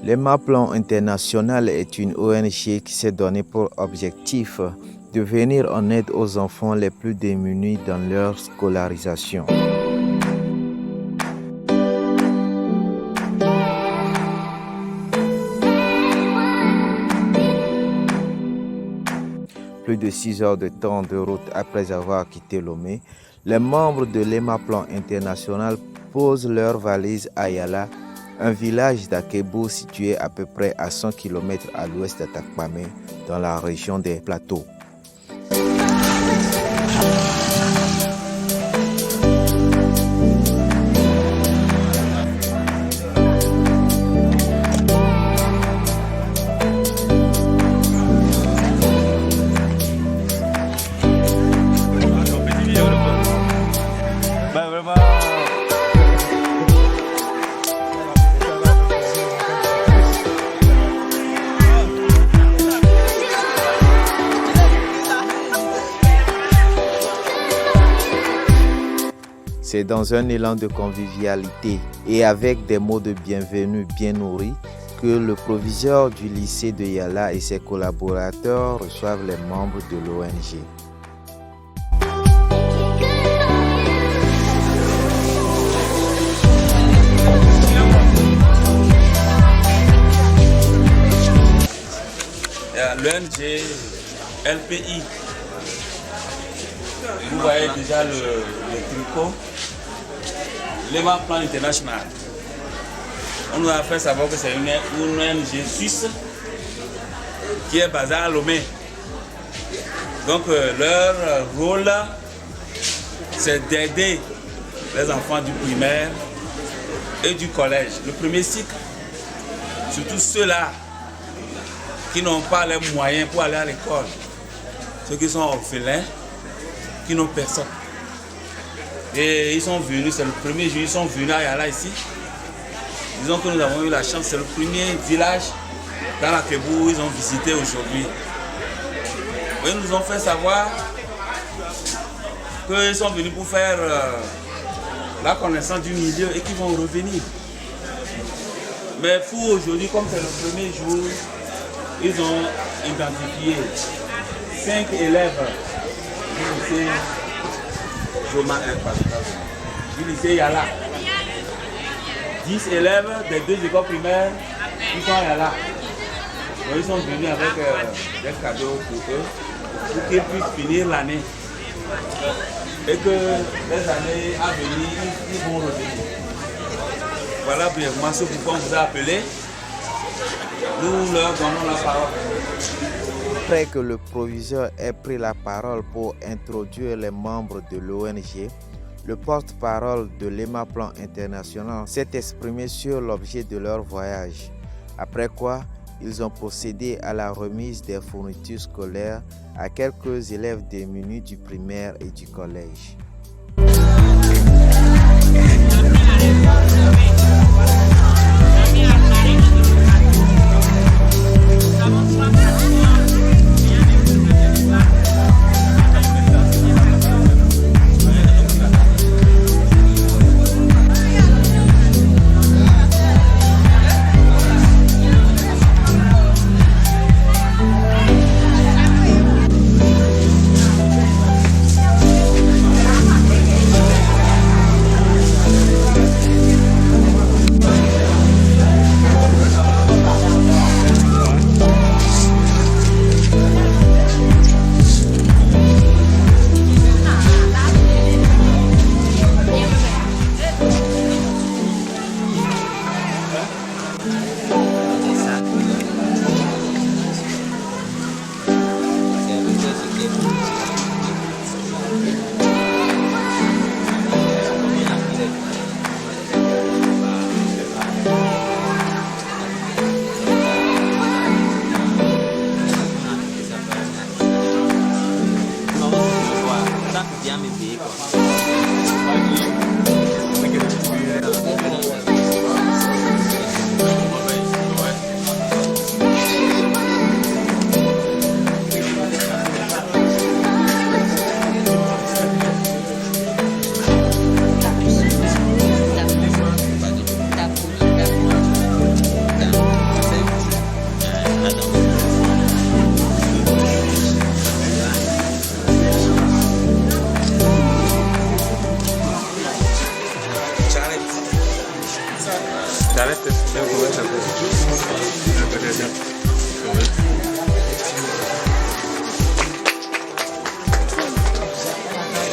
L'EMA-Plan International est une ONG qui s'est donnée pour objectif de venir en aide aux enfants les plus démunis dans leur scolarisation. Plus de 6 heures de temps de route après avoir quitté Lomé, les membres de l'EMA-Plan International posent leurs valises à Yala, un village d'Akebo situé à peu près à 100 km à l'ouest d'Atakpamé, dans la région des Plateaux. C'est dans un élan de convivialité et avec des mots de bienvenue bien nourris que le proviseur du lycée de Yala et ses collaborateurs reçoivent les membres de l'ONG. L'ONG LPI, vous voyez déjà le tricot, l'EMA-Plan International. On nous a fait savoir que c'est une ONG suisse qui est basée à Lomé. Donc leur rôle, c'est d'aider les enfants du primaire et du collège. Le premier cycle, surtout ceux-là qui n'ont pas les moyens pour aller à l'école, ceux qui sont orphelins, qui n'ont personne. Et ils sont venus, c'est le premier jour, ils sont venus à Yala ici. Disons que nous avons eu la chance, c'est le premier village dans la Kébou où ils ont visité aujourd'hui. Ils nous ont fait savoir qu'ils sont venus pour faire la connaissance du milieu et qu'ils vont revenir. Mais pour aujourd'hui, comme c'est le premier jour, ils ont identifié 5 élèves du lycée du lycée Yala. 10 élèves des 2 écoles primaires qui sont à Yala. Donc, ils sont venus avec des cadeaux pour eux, pour qu'ils puissent finir l'année. Et que les années à venir, ils vont revenir. Voilà brièvement ce pourquoi on vous a appelé. Nous leur donnons la parole. Après que le proviseur ait pris la parole pour introduire les membres de l'ONG, le porte-parole de l'EMA-Plan International s'est exprimé sur l'objet de leur voyage. Après quoi, ils ont procédé à la remise des fournitures scolaires à quelques élèves démunis du primaire et du collège.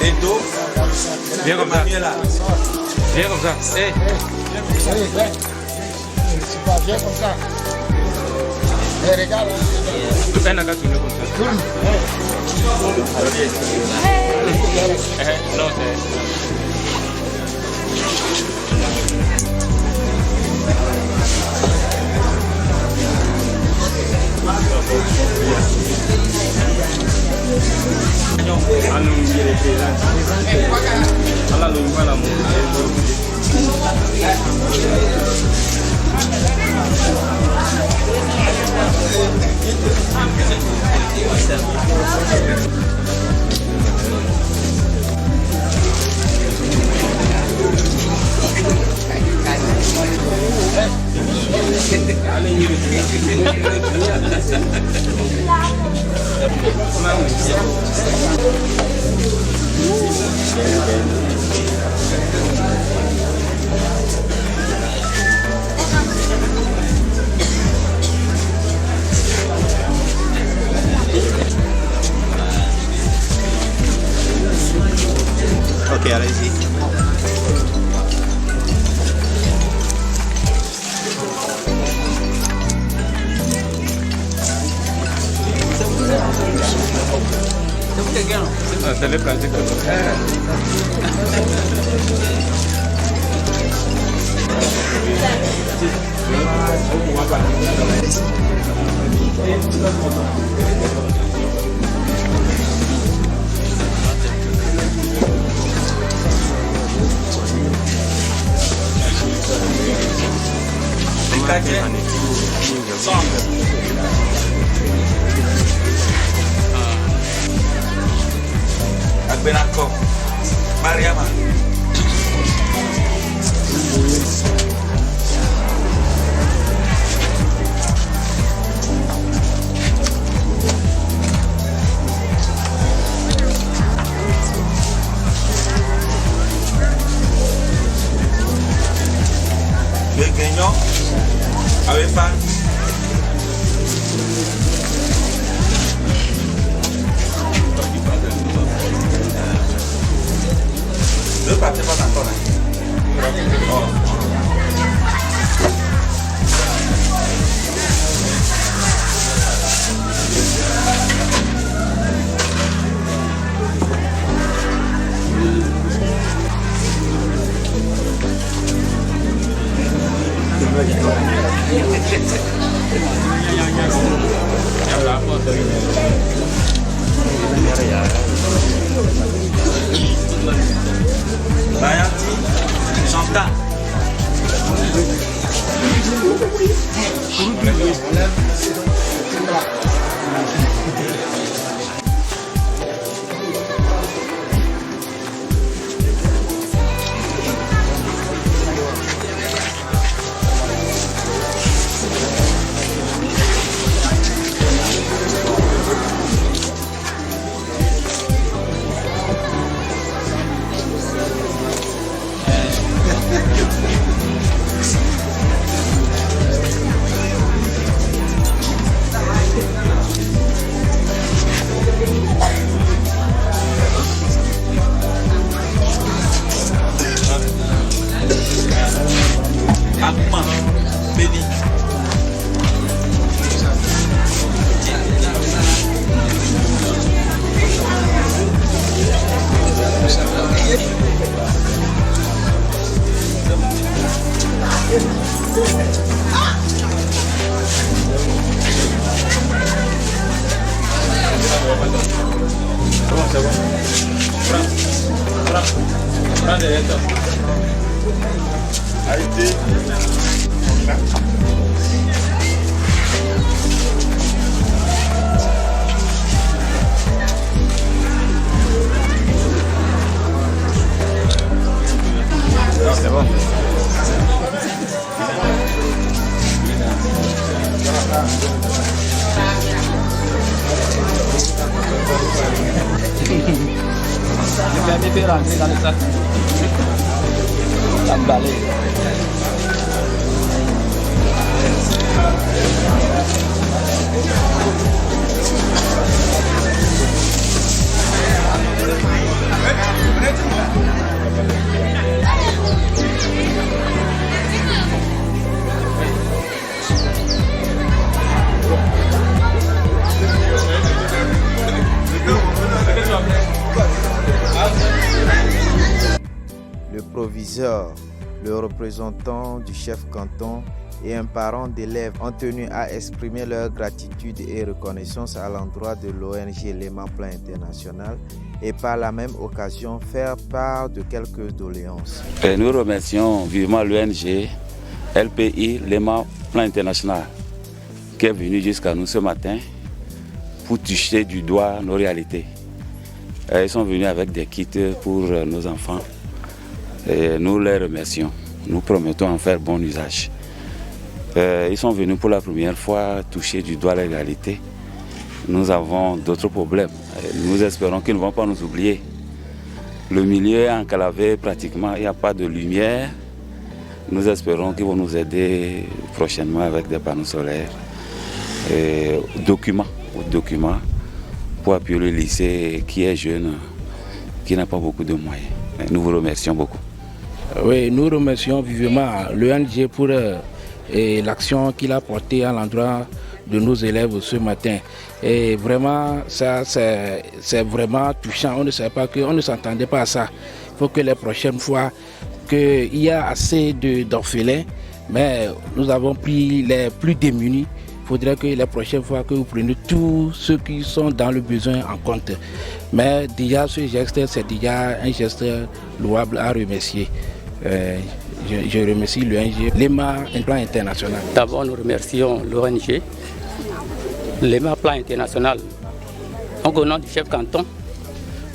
Et dos. Viens comme ça. Là. Viens comme ça. Hey. Viens comme ça. Hey, regarde. Un à tourner comme ça. Tourne. Non, c'est... Ok, allez-y. C'est les pratiques. Agbenako. Mariama. Le gagnant avec pas. Ne partez pas encore. Bayanti, Chanta. Akuma, baby. Comment ça va? Prends derrière toi. Haïti. C'est bon. Permis de rentrer dans le sac. L'emballer. proviseur, le représentant du chef canton et un parent d'élèves ont tenu à exprimer leur gratitude et reconnaissance à l'endroit de l'ONG Léman Plan International et par la même occasion faire part de quelques doléances. Et nous remercions vivement l'ONG LPI Léman Plan International qui est venu jusqu'à nous ce matin pour toucher du doigt nos réalités. Ils sont venus avec des kits pour nos enfants et nous les remercions. Nous promettons en faire bon usage. Ils sont venus pour la première fois toucher du doigt la réalité. Nous avons d'autres problèmes. Nous espérons qu'ils ne vont pas nous oublier. Le milieu est enclavé pratiquement, il n'y a pas de lumière. Nous espérons qu'ils vont nous aider prochainement avec des panneaux solaires. Documents pour appuyer le lycée qui est jeune, qui n'a pas beaucoup de moyens. Nous vous remercions beaucoup. Oui, nous remercions vivement l'ONG pour l'action qu'il a portée à l'endroit de nos élèves ce matin. Et vraiment, ça c'est vraiment touchant. On ne savait pas on ne s'entendait pas à ça. Il faut que les prochaines fois, qu'il y a assez d'orphelins, mais nous avons pris les plus démunis. Il faudrait que les prochaines fois que vous preniez tous ceux qui sont dans le besoin en compte. Mais déjà ce geste, c'est déjà un geste louable à remercier. Je remercie l'ONG Léman Plan International. D'abord, nous remercions l'ONG Léman Plan International. Donc, au nom du chef canton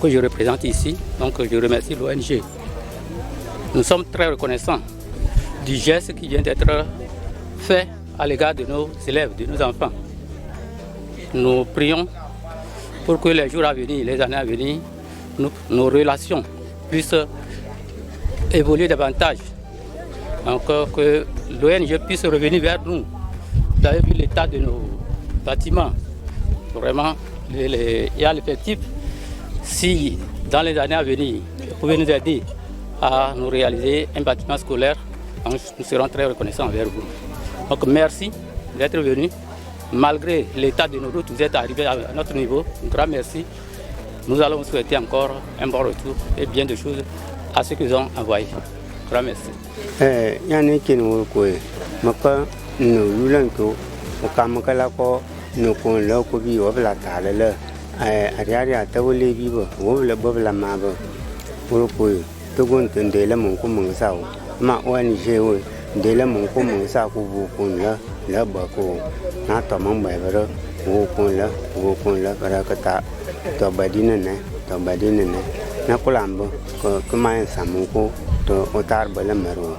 que je représente ici, donc je remercie l'ONG. Nous sommes très reconnaissants du geste qui vient d'être fait à l'égard de nos élèves, de nos enfants. Nous prions pour que les jours à venir, les années à venir, nos relations puissent évoluer davantage. Encore que l'ONG puisse revenir vers nous. Vous avez vu l'état de nos bâtiments. Vraiment, il y a l'effectif. Si dans les années à venir, vous pouvez nous aider à nous réaliser un bâtiment scolaire, nous serons très reconnaissants envers vous. Donc merci d'être venus. Malgré l'état de nos routes, vous êtes arrivés à notre niveau. Un grand merci. Nous allons vous souhaiter encore un bon retour et bien de choses à ceux qu'ils ont envoyés. Grand merci. Yani kin wo ko maka no lulan ko kam kala ko no ko lo ko bi wo bla ta le le ariya ta wo le bi bo wo le bo bla ma bo wo ko to gon ten de le mon ko mon sa ma wani je wo de le mon ko mon sa ko bu ko la ba ko na to mon ba ba wo ko la para ka ta to ba din ne na ko lambo ko ma en sa mon ko to otar ba le mero.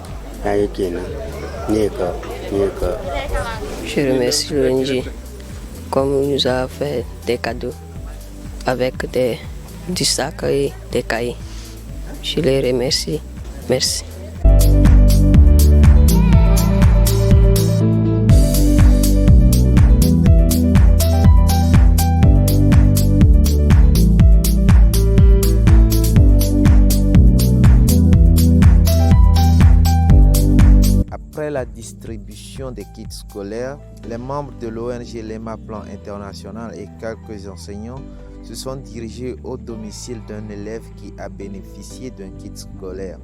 Je remercie l'ONG comme il nous a fait des cadeaux avec du sac et des cahiers. Je les remercie. Merci. Après la distribution des kits scolaires, les membres de l'ONG Léman Plan International et quelques enseignants se sont dirigés au domicile d'un élève qui a bénéficié d'un kit scolaire.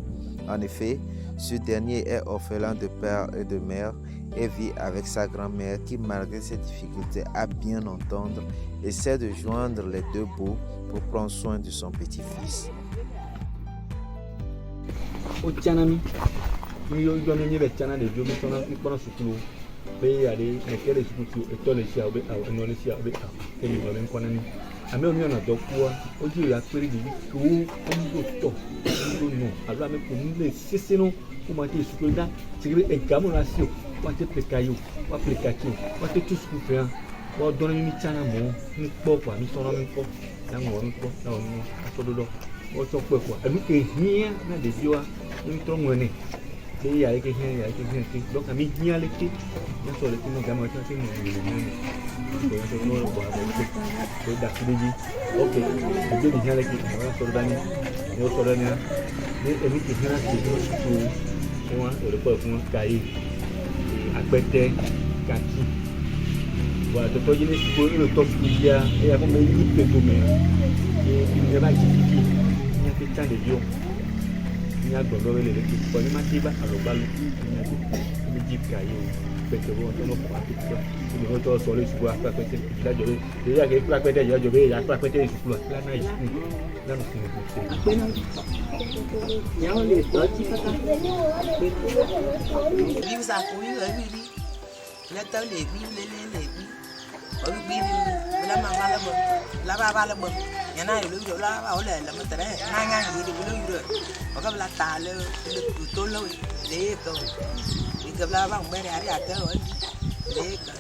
En effet, ce dernier est orphelin de père et de mère et vit avec sa grand-mère qui, malgré ses difficultés à bien entendre, essaie de joindre les deux bouts pour prendre soin de son petit-fils. Yo no ni be chana de jo mi tona ikpona sukulu be ya de nekele sukulu etole sia obe awo no le sia obe awo kemi no le nkwana ni ame oni ona dokua oji ya pere di ko ondo to no alo ame ko ni le sese no ko ma te sukulu da tigre e gamu na sio wa te pekayo wa plekaki wa te tu sukulu fe wa dona mi chana mo ni po kwa mi tona mi po na ngoro mi po na onu asododo o to po kwa ami ke hia na de biwa ni tro ngone thì vậy cái đó là mi nhia lên cái nó rồi cái nó cảm ơn cái người rồi nó bỏ cái đặt cái gì ok cái gì nhia lên cái nó rồi đây nó rồi đây nè nếu em cái nhia thì nó su đúng không rồi bờ cũng cái agbete kaki và tôi như tôi được tôi kia em có mấy ít cái tụi mẹ cái bài chỉ nhia cái trang để vô nya gbɔdɔ bɛ le le kɔ ne ma ti ba alo ba lu nya do ne dzi ka ye o pɛtɛ wo ɔtɔ no kɔ ati kura ne ho tɔ sɔle suku akpa pɛtɛ ìdílé adzɔ bɛ èyí àgbẹ̀ kura pɛtɛ yìí adzɔ bɛ èyí akpa pɛtɛ yìí suku la kila na yi suku lanu sinu ko se. Nyàwó lè tọ́ tí pátá. Bí wọ́n sàkó wí wọ́n wí rí lẹ́tọ́ lè gbí lélẹ́ lè gbí wọ́n gbí ní bílámà bá lọ́gbọ̀ lábá bá lọ́gbọ̀ yẹn náà yòló yòló lábá ó lẹ̀ lọ́mọ tẹ̀lé náà yàn yìí lè wọlé yòló wọ́n kọ́ bí la tà lé tó lọ́wọ́ lè kọ́ ìgbà bá ń gbẹ́rẹ́ àrí àtẹ́ wọ́n lè kọ́.